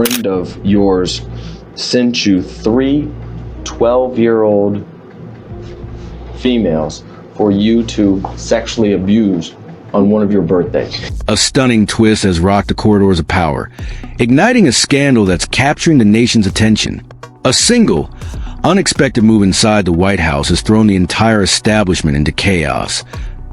friend of yours sent you three 12-year-old females for you to sexually abuse on one of your birthdays. A stunning twist has rocked the corridors of power, igniting a scandal that's capturing the nation's attention. A single, unexpected move inside the White House has thrown the entire establishment into chaos,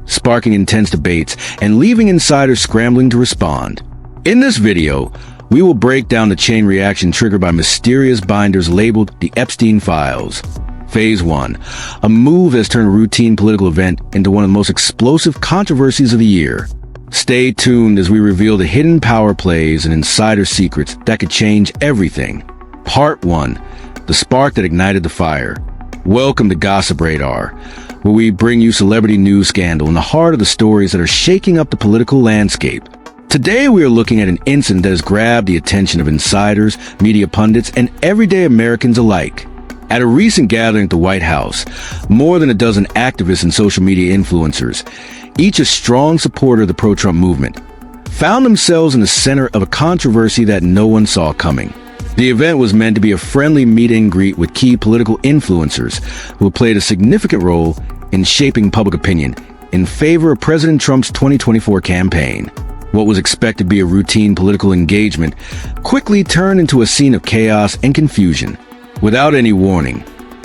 sparking intense debates and leaving insiders scrambling to respond. In this video, we will break down the chain reaction triggered by mysterious binders labeled the Epstein Files. Phase 1, a move that's turned a routine political event into one of the most explosive controversies of the year. Stay tuned as we reveal the hidden power plays and insider secrets that could change everything. Part 1, the spark that ignited the fire. Welcome to Gossip Radar, where we bring you celebrity news scandal in the heart of the stories that are shaking up the political landscape. Today we are looking at an incident that has grabbed the attention of insiders, media pundits, and everyday Americans alike. At a recent gathering at the White House, more than a dozen activists and social media influencers, each a strong supporter of the pro-Trump movement, found themselves in the center of a controversy that no one saw coming. The event was meant to be a friendly meet and greet with key political influencers who played a significant role in shaping public opinion in favor of President Trump's 2024 campaign. What was expected to be a routine political engagement quickly turned into a scene of chaos and confusion. Without any warning,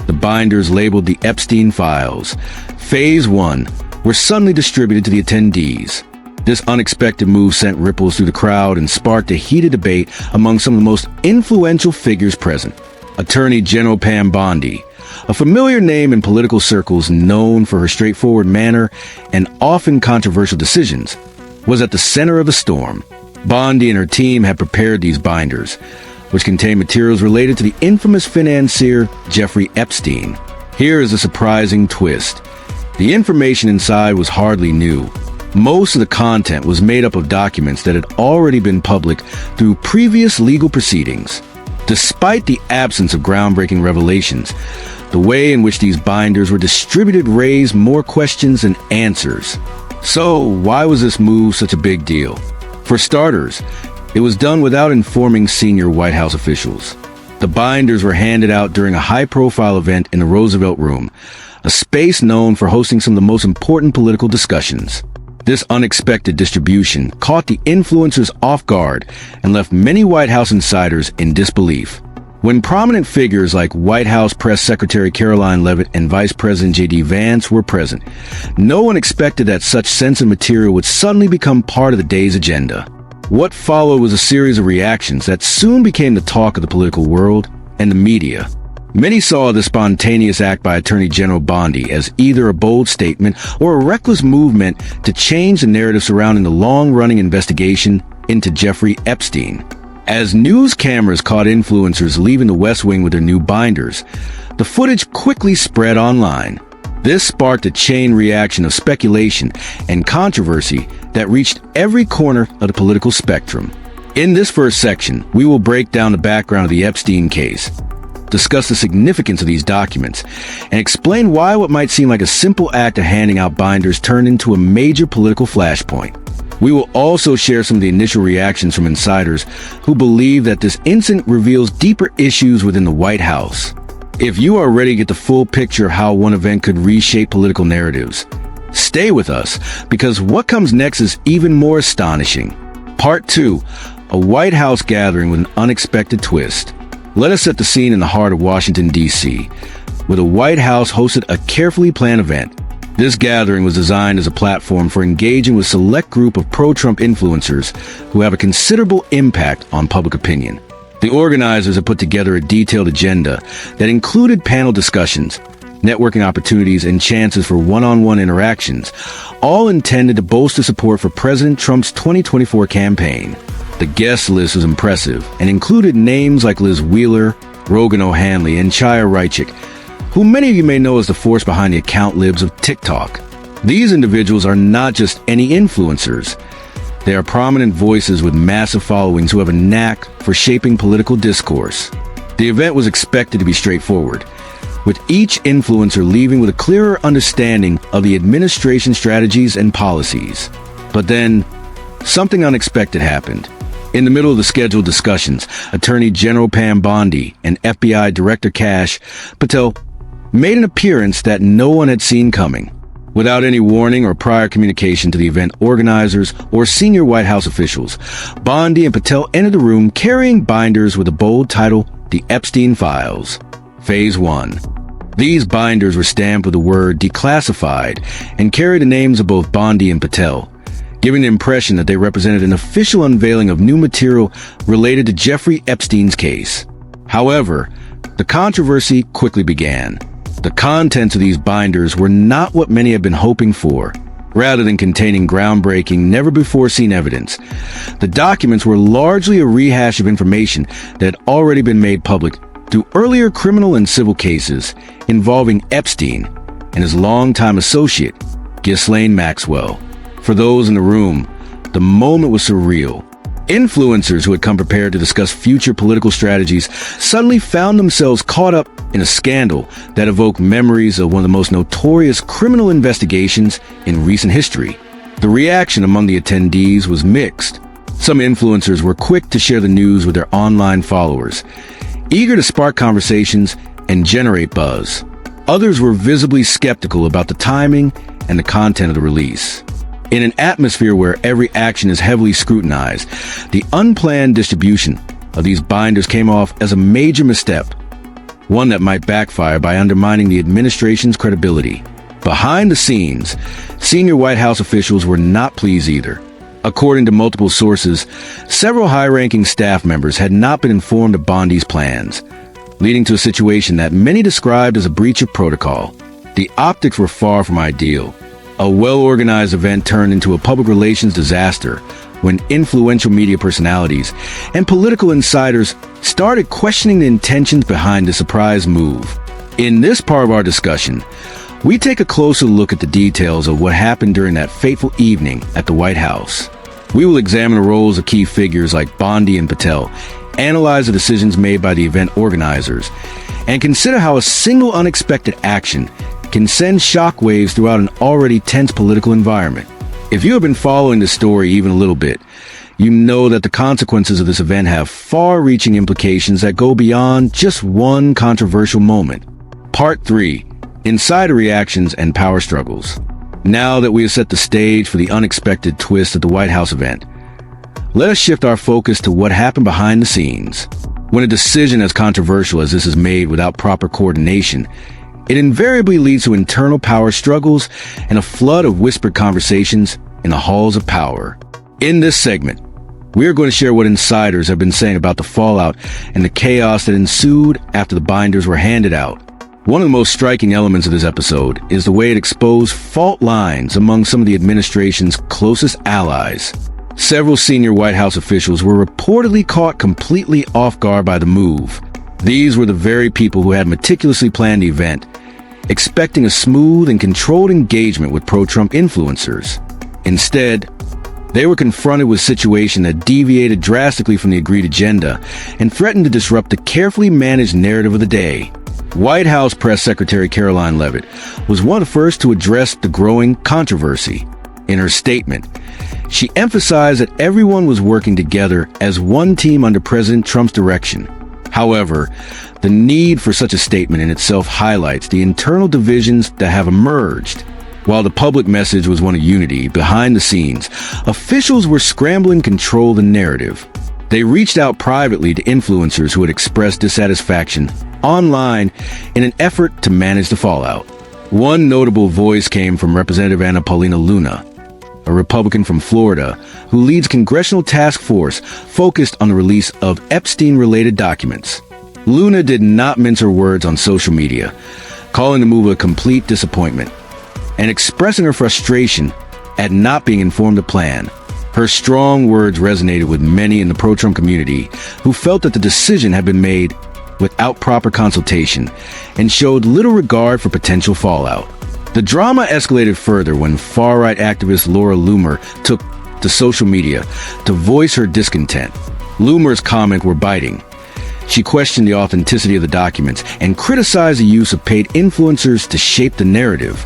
the binders labeled the Epstein Files, Phase 1, were suddenly distributed to the attendees. This unexpected move sent ripples through the crowd and sparked a heated debate among some of the most influential figures present. Attorney General Pam Bondi, a familiar name in political circles known for her straightforward manner and often controversial decisions, was at the center of the storm. Bondi and her team had prepared these binders, which contain materials related to the infamous financier Jeffrey Epstein. Here is a surprising twist. The information inside was hardly new. Most of the content was made up of documents that had already been public through previous legal proceedings. Despite the absence of groundbreaking revelations, the way in which these binders were distributed raised more questions than answers. So, why was this move such a big deal? For starters, it was done without informing senior White House officials. The binders were handed out during a high-profile event in the Roosevelt Room, a space known for hosting some of the most important political discussions. This unexpected distribution caught the influencers off guard and left many White House insiders in disbelief. When prominent figures like White House Press Secretary Caroline Leavitt and Vice President J.D. Vance were present, no one expected that such sensitive material would suddenly become part of the day's agenda. What followed was a series of reactions that soon became the talk of the political world and the media. Many saw the spontaneous act by Attorney General Bondi as either a bold statement or a reckless movement to change the narrative surrounding the long-running investigation into Jeffrey Epstein. As news cameras caught influencers leaving the West Wing with their new binders, the footage quickly spread online. This sparked a chain reaction of speculation and controversy that reached every corner of the political spectrum. In this first section, we will break down the background of the Epstein case, discuss the significance of these documents, and explain why what might seem like a simple act of handing out binders turned into a major political flashpoint. We will also share some of the initial reactions from insiders who believe that this incident reveals deeper issues within the White House. If you are ready to get the full picture of how one event could reshape political narratives, stay with us, because what comes next is even more astonishing. Part 2, a White House gathering with an unexpected twist. Let us set the scene in the heart of Washington, D.C., where the White House hosted a carefully planned event. This gathering was designed as a platform for engaging with a select group of pro-Trump influencers who have a considerable impact on public opinion. The organizers have put together a detailed agenda that included panel discussions, networking opportunities, and chances for one-on-one interactions, all intended to bolster support for President Trump's 2024 campaign. The guest list was impressive and included names like Liz Wheeler, Rogan O'Hanley, and Chaya Raichik, who many of you may know as the force behind the account libs of TikTok. These individuals are not just any influencers. They are prominent voices with massive followings who have a knack for shaping political discourse. The event was expected to be straightforward, with each influencer leaving with a clearer understanding of the administration strategies and policies. But then, something unexpected happened. In the middle of the scheduled discussions, Attorney General Pam Bondi and FBI Director Kash Patel made an appearance that no one had seen coming. Without any warning or prior communication to the event organizers or senior White House officials, Bondi and Patel entered the room carrying binders with a bold title, The Epstein Files Phase 1. These binders were stamped with the word declassified and carried the names of both Bondi and Patel, giving the impression that they represented an official unveiling of new material related to Jeffrey Epstein's case. However, the controversy quickly began. The contents of these binders were not what many had been hoping for. Rather than containing groundbreaking, never-before-seen evidence, the documents were largely a rehash of information that had already been made public through earlier criminal and civil cases involving Epstein and his longtime associate, Ghislaine Maxwell. For those in the room, the moment was surreal. Influencers who had come prepared to discuss future political strategies suddenly found themselves caught up in a scandal that evoked memories of one of the most notorious criminal investigations in recent history. The reaction among the attendees was mixed. Some influencers were quick to share the news with their online followers, eager to spark conversations and generate buzz. Others were visibly skeptical about the timing and the content of the release. In an atmosphere where every action is heavily scrutinized, the unplanned distribution of these binders came off as a major misstep, one that might backfire by undermining the administration's credibility. Behind the scenes, senior White House officials were not pleased either. According to multiple sources, several high-ranking staff members had not been informed of Bondi's plans, leading to a situation that many described as a breach of protocol. The optics were far from ideal. A well-organized event turned into a public relations disaster when influential media personalities and political insiders started questioning the intentions behind the surprise move. In this part of our discussion, we take a closer look at the details of what happened during that fateful evening at the White House. We will examine the roles of key figures like Bondi and Patel, analyze the decisions made by the event organizers, and consider how a single unexpected action can send shockwaves throughout an already tense political environment. If you have been following the story even a little bit, you know that the consequences of this event have far-reaching implications that go beyond just one controversial moment. Part 3. Insider Reactions and Power Struggles. Now that we have set the stage for the unexpected twist at the White House event, let us shift our focus to what happened behind the scenes. When a decision as controversial as this is made without proper coordination, it invariably leads to internal power struggles and a flood of whispered conversations in the halls of power. In this segment, we are going to share what insiders have been saying about the fallout and the chaos that ensued after the binders were handed out. One of the most striking elements of this episode is the way it exposed fault lines among some of the administration's closest allies. Several senior White House officials were reportedly caught completely off guard by the move. These were the very people who had meticulously planned the event, expecting a smooth and controlled engagement with pro-Trump influencers. Instead, they were confronted with a situation that deviated drastically from the agreed agenda and threatened to disrupt the carefully managed narrative of the day. White House Press Secretary Caroline Leavitt was one of the first to address the growing controversy. In her statement, she emphasized that everyone was working together as one team under President Trump's direction. However, the need for such a statement in itself highlights the internal divisions that have emerged. While the public message was one of unity, behind the scenes, officials were scrambling to control the narrative. They reached out privately to influencers who had expressed dissatisfaction online in an effort to manage the fallout. One notable voice came from Representative Anna Paulina Luna, a Republican from Florida who leads congressional task force focused on the release of Epstein-related documents. Luna did not mince her words on social media, calling the move a complete disappointment and expressing her frustration at not being informed of the plan. Her strong words resonated with many in the pro-Trump community who felt that the decision had been made without proper consultation and showed little regard for potential fallout. The drama escalated further when far-right activist Laura Loomer took to social media to voice her discontent. Loomer's comments were biting. She questioned the authenticity of the documents and criticized the use of paid influencers to shape the narrative.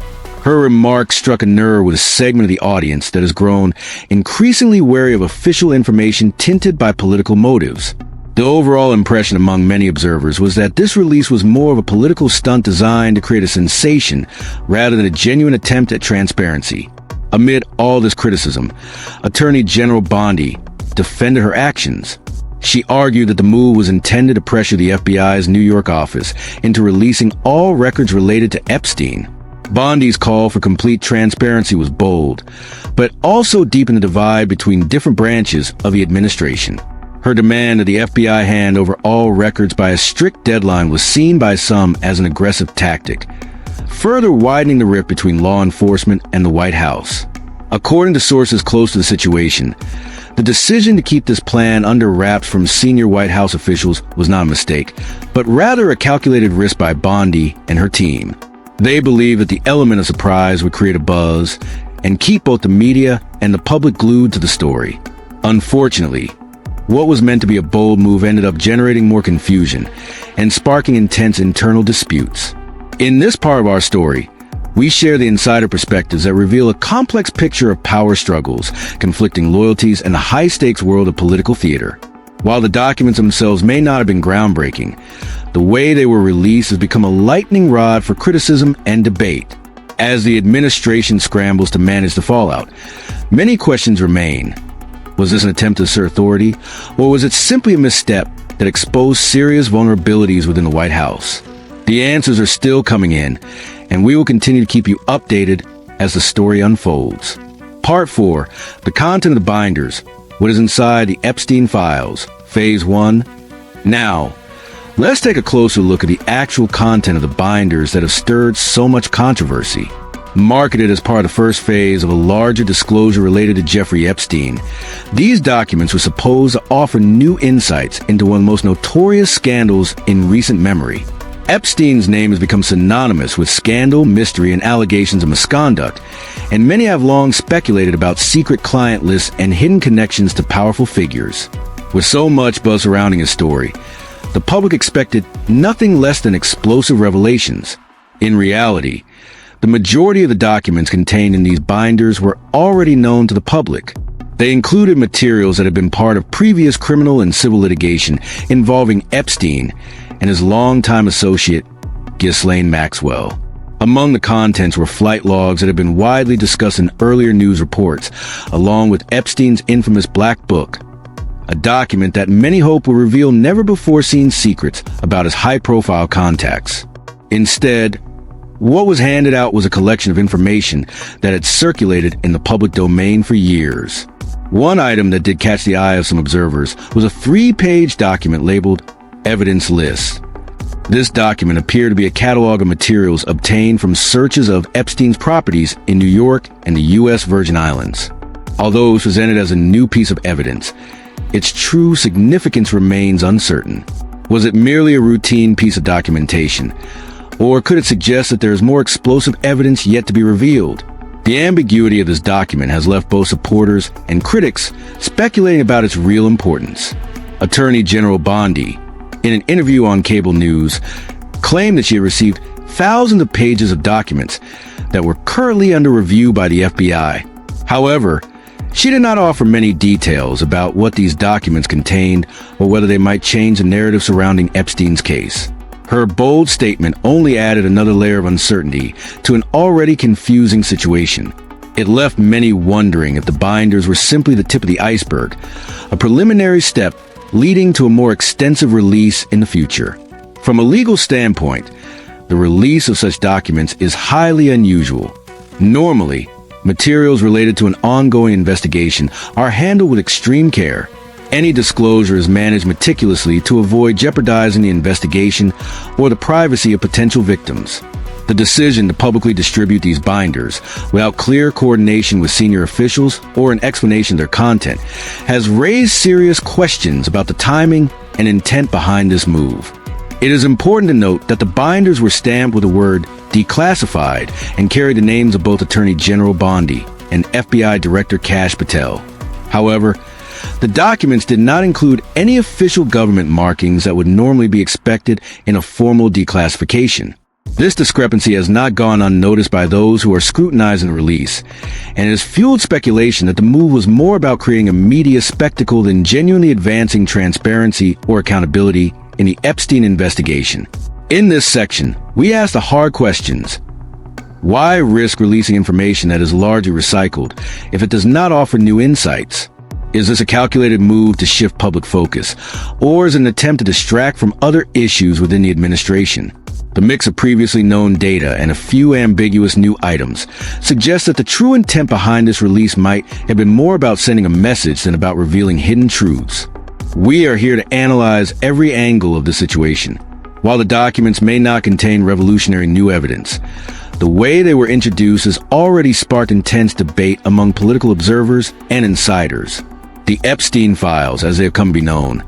Her remarks struck a nerve with a segment of the audience that has grown increasingly wary of official information tinted by political motives. The overall impression among many observers was that this release was more of a political stunt designed to create a sensation rather than a genuine attempt at transparency. Amid all this criticism, Attorney General Bondi defended her actions. She argued that the move was intended to pressure the FBI's New York office into releasing all records related to Epstein. Bondi's call for complete transparency was bold, but also deepened the divide between different branches of the administration. Her demand that the FBI hand over all records by a strict deadline was seen by some as an aggressive tactic, further widening the rift between law enforcement and the White House. According to sources close to the situation, the decision to keep this plan under wraps from senior White House officials was not a mistake, but rather a calculated risk by Bondi and her team. They believed that the element of surprise would create a buzz and keep both the media and the public glued to the story. Unfortunately, what was meant to be a bold move ended up generating more confusion and sparking intense internal disputes. In this part of our story, we share the insider perspectives that reveal a complex picture of power struggles, conflicting loyalties, and the high-stakes world of political theater. While the documents themselves may not have been groundbreaking, the way they were released has become a lightning rod for criticism and debate. As the administration scrambles to manage the fallout, many questions remain. Was this an attempt to assert authority, or was it simply a misstep that exposed serious vulnerabilities within the White House? The answers are still coming in, and we will continue to keep you updated as the story unfolds. Part 4, the content of the binders, what is inside the Epstein Files, Phase 1. Now, let's take a closer look at the actual content of the binders that have stirred so much controversy. Marketed as part of the first phase of a larger disclosure related to Jeffrey Epstein, these documents were supposed to offer new insights into one of the most notorious scandals in recent memory. Epstein's name has become synonymous with scandal, mystery, and allegations of misconduct, and many have long speculated about secret client lists and hidden connections to powerful figures. With so much buzz surrounding his story, the public expected nothing less than explosive revelations. In reality, the majority of the documents contained in these binders were already known to the public. They included materials that had been part of previous criminal and civil litigation involving Epstein and his longtime associate, Ghislaine Maxwell. Among the contents were flight logs that had been widely discussed in earlier news reports, along with Epstein's infamous Black Book, a document that many hope will reveal never-before-seen secrets about his high-profile contacts. Instead, what was handed out was a collection of information that had circulated in the public domain for years. One item that did catch the eye of some observers was a 3-page document labeled Evidence List. This document appeared to be a catalog of materials obtained from searches of Epstein's properties in New York and the U.S. Virgin Islands. Although it was presented as a new piece of evidence, its true significance remains uncertain. Was it merely a routine piece of documentation, or could it suggest that there is more explosive evidence yet to be revealed? The ambiguity of this document has left both supporters and critics speculating about its real importance. Attorney General Bondi, in an interview on cable news, claimed that she had received thousands of pages of documents that were currently under review by the FBI. However, she did not offer many details about what these documents contained or whether they might change the narrative surrounding Epstein's case. Her bold statement only added another layer of uncertainty to an already confusing situation. It left many wondering if the binders were simply the tip of the iceberg, a preliminary step leading to a more extensive release in the future. From a legal standpoint, the release of such documents is highly unusual. Normally, materials related to an ongoing investigation are handled with extreme care. Any disclosure is managed meticulously to avoid jeopardizing the investigation or the privacy of potential victims. The decision to publicly distribute these binders without clear coordination with senior officials or an explanation of their content has raised serious questions about the timing and intent behind this move. It is important to note that the binders were stamped with the word declassified and carried the names of both Attorney General Bondi and FBI Director Kash Patel. However, the documents did not include any official government markings that would normally be expected in a formal declassification. This discrepancy has not gone unnoticed by those who are scrutinizing the release, and it has fueled speculation that the move was more about creating a media spectacle than genuinely advancing transparency or accountability in the Epstein investigation. In this section, we ask the hard questions. Why risk releasing information that is largely recycled if it does not offer new insights? Is this a calculated move to shift public focus, or is it an attempt to distract from other issues within the administration? The mix of previously known data and a few ambiguous new items suggests that the true intent behind this release might have been more about sending a message than about revealing hidden truths. We are here to analyze every angle of the situation. While the documents may not contain revolutionary new evidence, the way they were introduced has already sparked intense debate among political observers and insiders. The Epstein Files, as they have come to be known,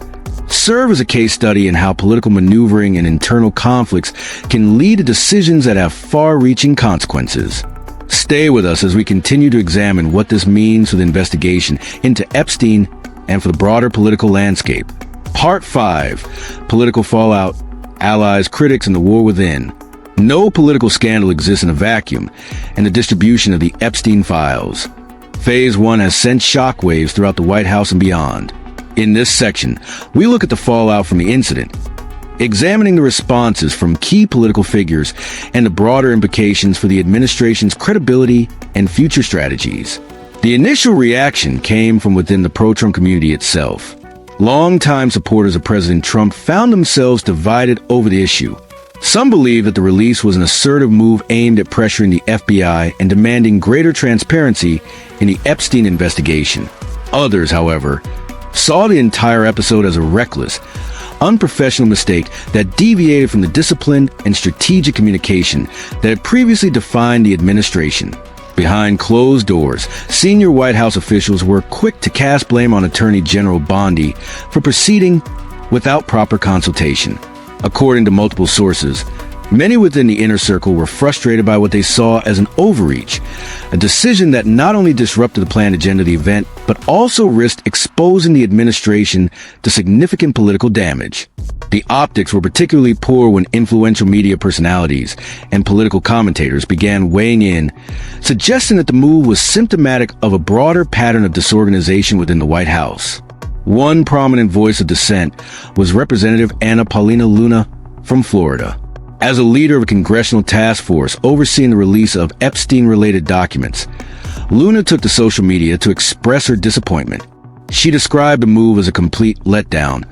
serve as a case study in how political maneuvering and internal conflicts can lead to decisions that have far-reaching consequences. Stay with us as we continue to examine what this means for the investigation into Epstein and for the broader political landscape. Part 5, Political Fallout, Allies, Critics, and the War Within. No political scandal exists in a vacuum, and the distribution of the Epstein Files. Phase 1 has sent shockwaves throughout the White House and beyond. In this section, we look at the fallout from the incident, examining the responses from key political figures and the broader implications for the administration's credibility and future strategies. The initial reaction came from within the pro-Trump community itself. Longtime supporters of President Trump found themselves divided over the issue. Some believe that the release was an assertive move aimed at pressuring the FBI and demanding greater transparency in the Epstein investigation. Others, however, saw the entire episode as a reckless, unprofessional mistake that deviated from the disciplined and strategic communication that had previously defined the administration. Behind closed doors, senior White House officials were quick to cast blame on Attorney General Bondi for proceeding without proper consultation. According to multiple sources, many within the inner circle were frustrated by what they saw as an overreach, a decision that not only disrupted the planned agenda of the event, but also risked exposing the administration to significant political damage. The optics were particularly poor when influential media personalities and political commentators began weighing in, suggesting that the move was symptomatic of a broader pattern of disorganization within the White House. One prominent voice of dissent was Representative Anna Paulina Luna from Florida. As a leader of a congressional task force overseeing the release of Epstein-related documents, Luna took to social media to express her disappointment. She described the move as a complete letdown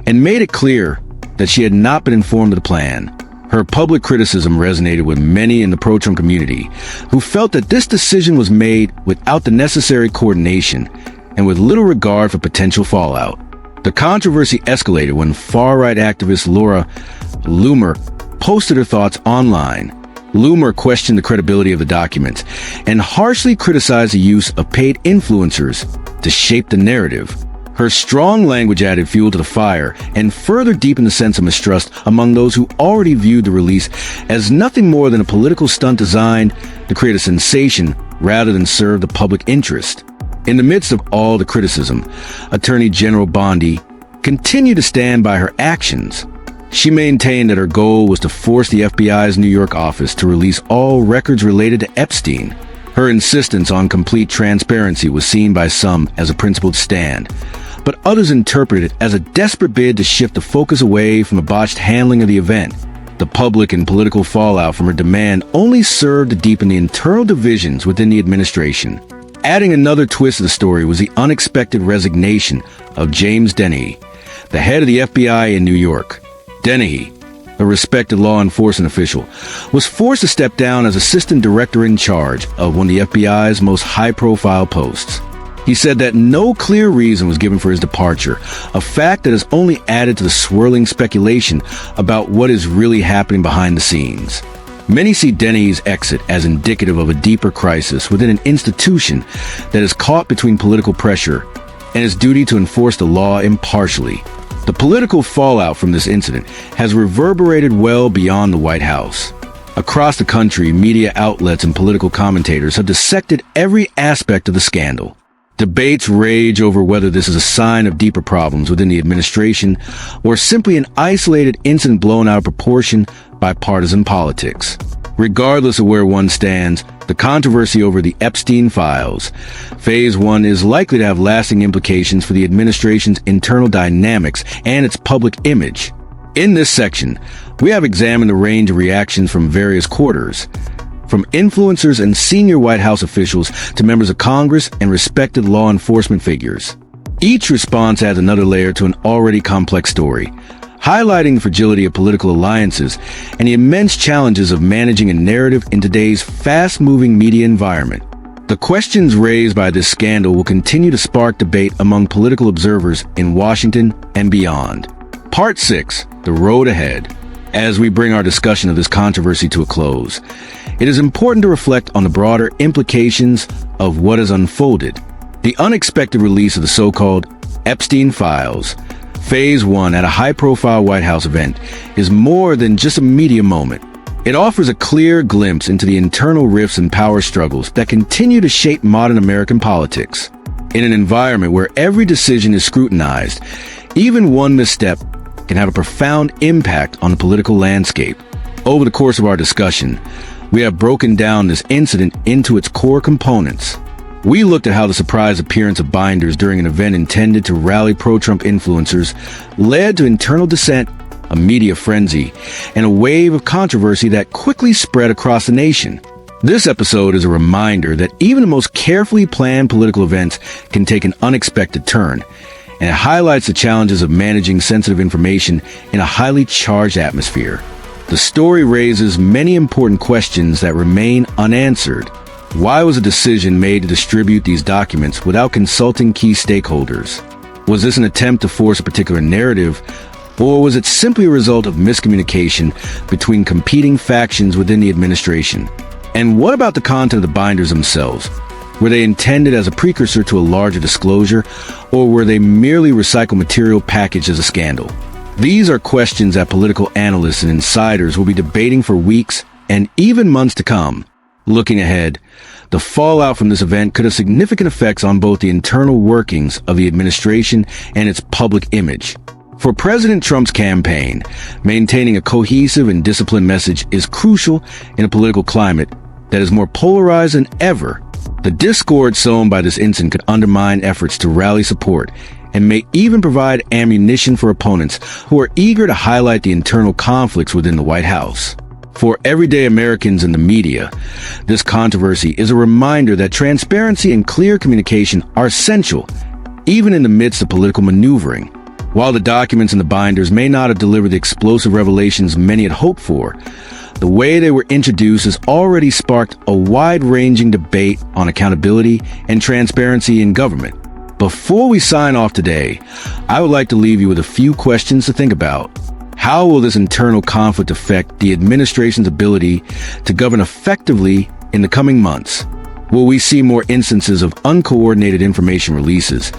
and made it clear that she had not been informed of the plan. Her public criticism resonated with many in the pro-Trump community who felt that this decision was made without the necessary coordination and with little regard for potential fallout. The controversy escalated when far-right activist Laura Loomer posted her thoughts online. Loomer questioned the credibility of the documents and harshly criticized the use of paid influencers to shape the narrative. Her strong language added fuel to the fire and further deepened the sense of mistrust among those who already viewed the release as nothing more than a political stunt designed to create a sensation rather than serve the public interest. In the midst of all the criticism, Attorney General Bondi continued to stand by her actions. She maintained that her goal was to force the FBI's New York office to release all records related to Epstein. Her insistence on complete transparency was seen by some as a principled stand, but others interpreted it as a desperate bid to shift the focus away from the botched handling of the event. The public and political fallout from her demand only served to deepen the internal divisions within the administration. Adding another twist to the story was the unexpected resignation of James Dennehy, the head of the FBI in New York. Dennehy, a respected law enforcement official, was forced to step down as assistant director in charge of one of the FBI's most high-profile posts. He said that no clear reason was given for his departure, a fact that has only added to the swirling speculation about what is really happening behind the scenes. Many see Dennehy's exit as indicative of a deeper crisis within an institution that is caught between political pressure and its duty to enforce the law impartially. The political fallout from this incident has reverberated well beyond the White House. Across the country, media outlets and political commentators have dissected every aspect of the scandal. Debates rage over whether this is a sign of deeper problems within the administration or simply an isolated incident blown out of proportion by partisan politics. Regardless of where one stands, the controversy over the Epstein Files, Phase 1 is likely to have lasting implications for the administration's internal dynamics and its public image. In this section, we have examined the range of reactions from various quarters, from influencers and senior White House officials to members of Congress and respected law enforcement figures. Each response adds another layer to an already complex story, highlighting the fragility of political alliances and the immense challenges of managing a narrative in today's fast-moving media environment. The questions raised by this scandal will continue to spark debate among political observers in Washington and beyond. Part 6, The Road Ahead. As we bring our discussion of this controversy to a close, it is important to reflect on the broader implications of what has unfolded. The unexpected release of the so-called Epstein Files, Phase 1 at a high-profile White House event, is more than just a media moment. It offers a clear glimpse into the internal rifts and power struggles that continue to shape modern American politics. In an environment where every decision is scrutinized, even one misstep can have a profound impact on the political landscape. Over the course of our discussion, we have broken down this incident into its core components. We looked at how the surprise appearance of binders during an event intended to rally pro-Trump influencers led to internal dissent, a media frenzy, and a wave of controversy that quickly spread across the nation. This episode is a reminder that even the most carefully planned political events can take an unexpected turn, and it highlights the challenges of managing sensitive information in a highly charged atmosphere. The story raises many important questions that remain unanswered. Why was a decision made to distribute these documents without consulting key stakeholders? Was this an attempt to force a particular narrative, or was it simply a result of miscommunication between competing factions within the administration? And what about the content of the binders themselves? Were they intended as a precursor to a larger disclosure, or were they merely recycled material packaged as a scandal? These are questions that political analysts and insiders will be debating for weeks and even months to come. Looking ahead, the fallout from this event could have significant effects on both the internal workings of the administration and its public image. For President Trump's campaign, maintaining a cohesive and disciplined message is crucial in a political climate that is more polarized than ever. The discord sown by this incident could undermine efforts to rally support and may even provide ammunition for opponents who are eager to highlight the internal conflicts within the White House. For everyday Americans and the media, this controversy is a reminder that transparency and clear communication are essential, even in the midst of political maneuvering. While the documents in the binders may not have delivered the explosive revelations many had hoped for, the way they were introduced has already sparked a wide-ranging debate on accountability and transparency in government. Before we sign off today, I would like to leave you with a few questions to think about. How will this internal conflict affect the administration's ability to govern effectively in the coming months? Will we see more instances of uncoordinated information releases?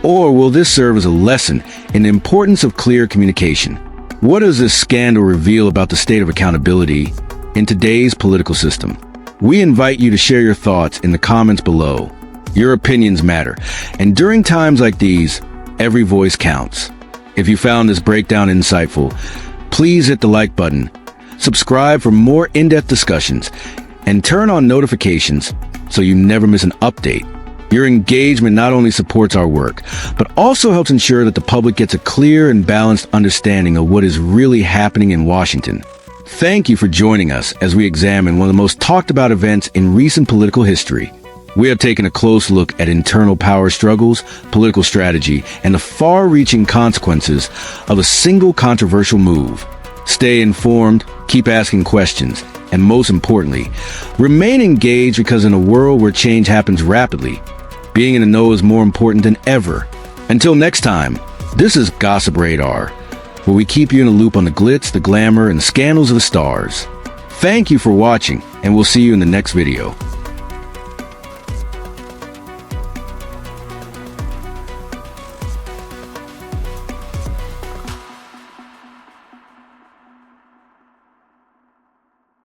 Or will this serve as a lesson in the importance of clear communication? What does this scandal reveal about the state of accountability in today's political system? We invite you to share your thoughts in the comments below. Your opinions matter, and during times like these, every voice counts. If you found this breakdown insightful, please hit the like button, subscribe for more in-depth discussions, and turn on notifications so you never miss an update. Your engagement not only supports our work, but also helps ensure that the public gets a clear and balanced understanding of what is really happening in Washington. Thank you for joining us as we examine one of the most talked about events in recent political history. We have taken a close look at internal power struggles, political strategy, and the far-reaching consequences of a single controversial move. Stay informed, keep asking questions, and most importantly, remain engaged, because in a world where change happens rapidly, being in the know is more important than ever. Until next time, this is Gossip Radar, where we keep you in a loop on the glitz, the glamour, and scandals of the stars. Thank you for watching, and we'll see you in the next video.